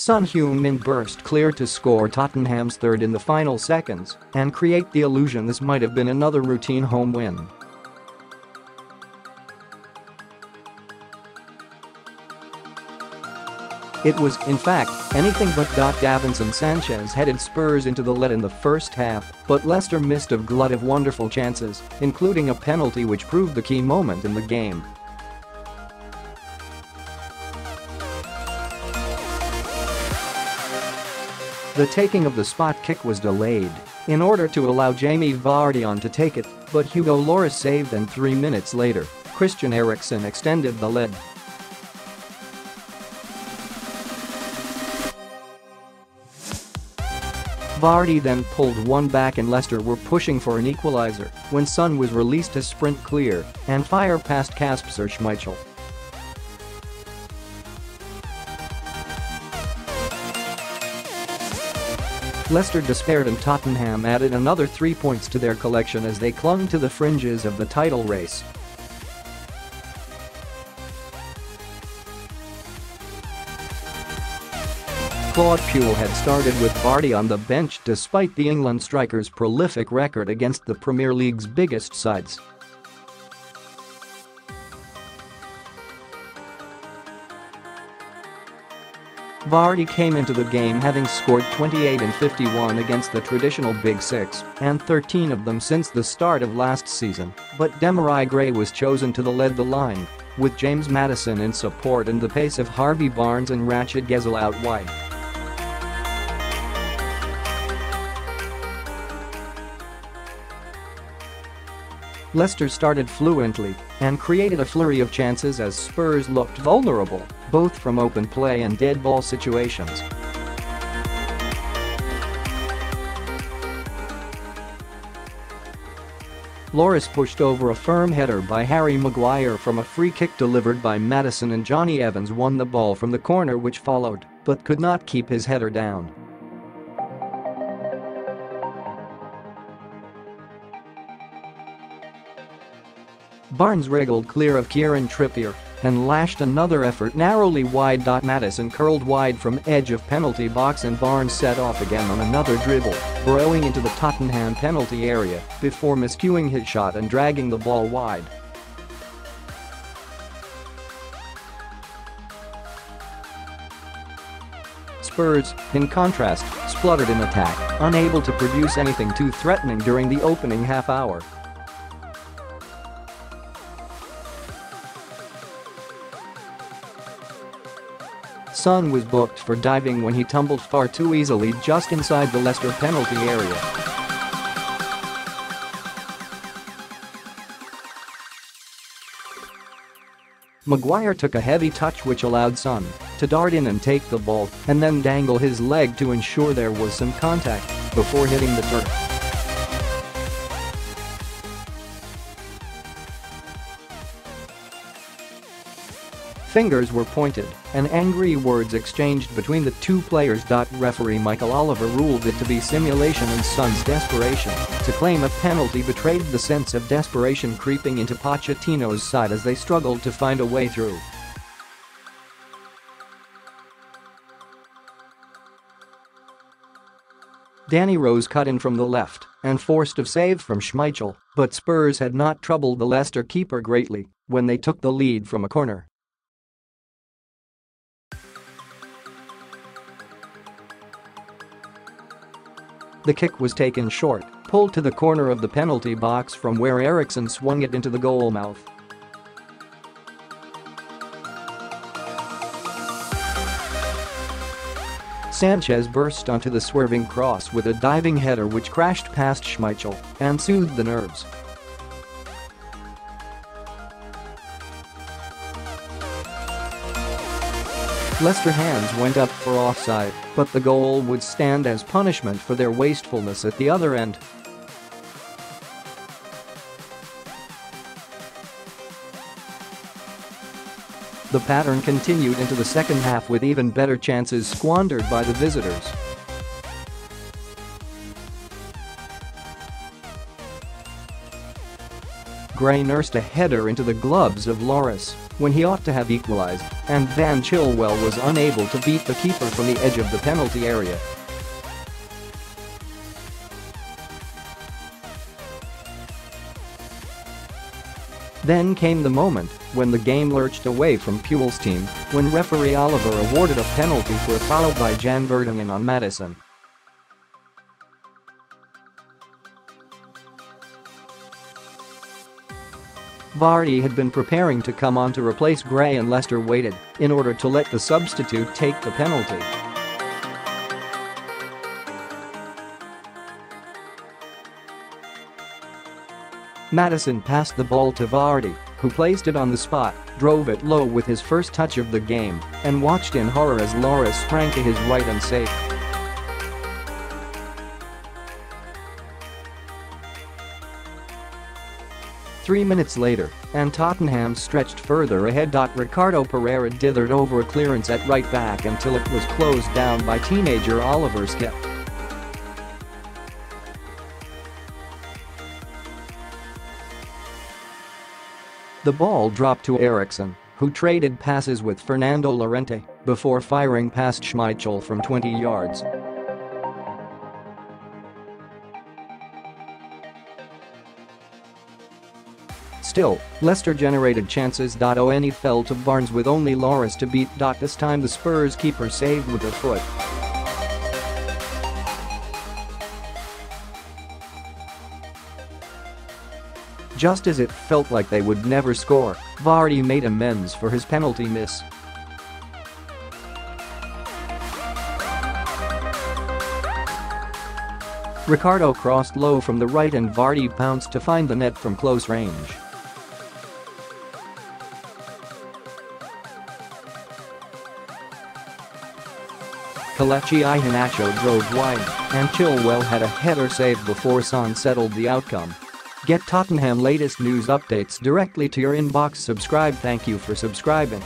Son Heung-min burst clear to score Tottenham's third in the final seconds and create the illusion this might have been another routine home win. It was, in fact, anything but.Davinson. Sanchez headed Spurs into the lead in the first half, but Leicester missed a glut of wonderful chances, including a penalty which proved the key moment in the game. The taking of the spot kick was delayed in order to allow Jamie Vardy on to take it, but Hugo Lloris saved, and 3 minutes later, Christian Eriksen extended the lead. Vardy then pulled one back and Leicester were pushing for an equaliser when Son was released to sprint clear and fire past Kaspser Schmeichel. Leicester despaired and Tottenham added another 3 points to their collection as they clung to the fringes of the title race. Claude Puel had started with Vardy on the bench despite the England striker's prolific record against the Premier League's biggest sides. Vardy came into the game having scored 28 and 51 against the traditional Big Six, and 13 of them since the start of last season, but Demarai Gray was chosen to lead the line, with James Maddison in support and the pace of Harvey and Rachid Ghezzal out wide. Leicester started fluently and created a flurry of chances as Spurs looked vulnerable, both from open play and dead ball situations. Lloris pushed over a firm header by Harry Maguire from a free kick delivered by Maddison, and Jonny Evans won the ball from the corner which followed, but could not keep his header down. Barnes wriggled clear of Kieran Trippier and lashed another effort narrowly wide. Maddison curled wide from edge of penalty box and Barnes set off again on another dribble, burrowing into the Tottenham penalty area before miscuing his shot and dragging the ball wide. Spurs, in contrast, spluttered in attack, unable to produce anything too threatening during the opening half hour. Son was booked for diving when he tumbled far too easily just inside the Leicester penalty area. Maguire took a heavy touch which allowed Son to dart in and take the ball and then dangle his leg to ensure there was some contact before hitting the turf. Fingers were pointed and angry words exchanged between the two players. Referee Michael Oliver ruled it to be simulation, and Son's desperation to claim a penalty betrayed the sense of desperation creeping into Pochettino's side as they struggled to find a way through. Danny Rose cut in from the left and forced a save from Schmeichel, but Spurs had not troubled the Leicester keeper greatly when they took the lead from a corner. The kick was taken short, pulled to the corner of the penalty box from where Eriksen swung it into the goal mouth. Sanchez burst onto the swerving cross with a diving header which crashed past Schmeichel and soothed the nerves. Leicester hands went up for offside, but the goal would stand as punishment for their wastefulness at the other end. The pattern continued into the second half with even better chances squandered by the visitors. Gray nursed a header into the gloves of Lloris when he ought to have equalised, and Van Chilwell was unable to beat the keeper from the edge of the penalty area. Then came the moment when the game lurched away from Puel's team when referee Oliver awarded a penalty for a foul by Jamie Vardy on Maddison. Vardy had been preparing to come on to replace Gray, and Leicester waited in order to let the substitute take the penalty. Maddison passed the ball to Vardy, who placed it on the spot, drove it low with his first touch of the game, and watched in horror as Lloris sprang to his right and saved. Three minutes later, and Tottenham stretched further ahead. Ricardo Pereira dithered over a clearance at right back until it was closed down by teenager Oliver Skip. The ball dropped to Eriksen, who traded passes with Fernando Llorente before firing past Schmeichel from 20 yards. Still, Leicester generated chances. Only fell to Barnes with only Lloris to beat. This time the Spurs keeper saved with a foot. Just as it felt like they would never score, Vardy made amends for his penalty miss. Ricardo crossed low from the right and Vardy pounced to find the net from close range. Kelechi Iheanacho drove wide, and Chilwell had a header saved before Son settled the outcome. Get Tottenham latest news updates directly to your inbox. Subscribe. Thank you for subscribing.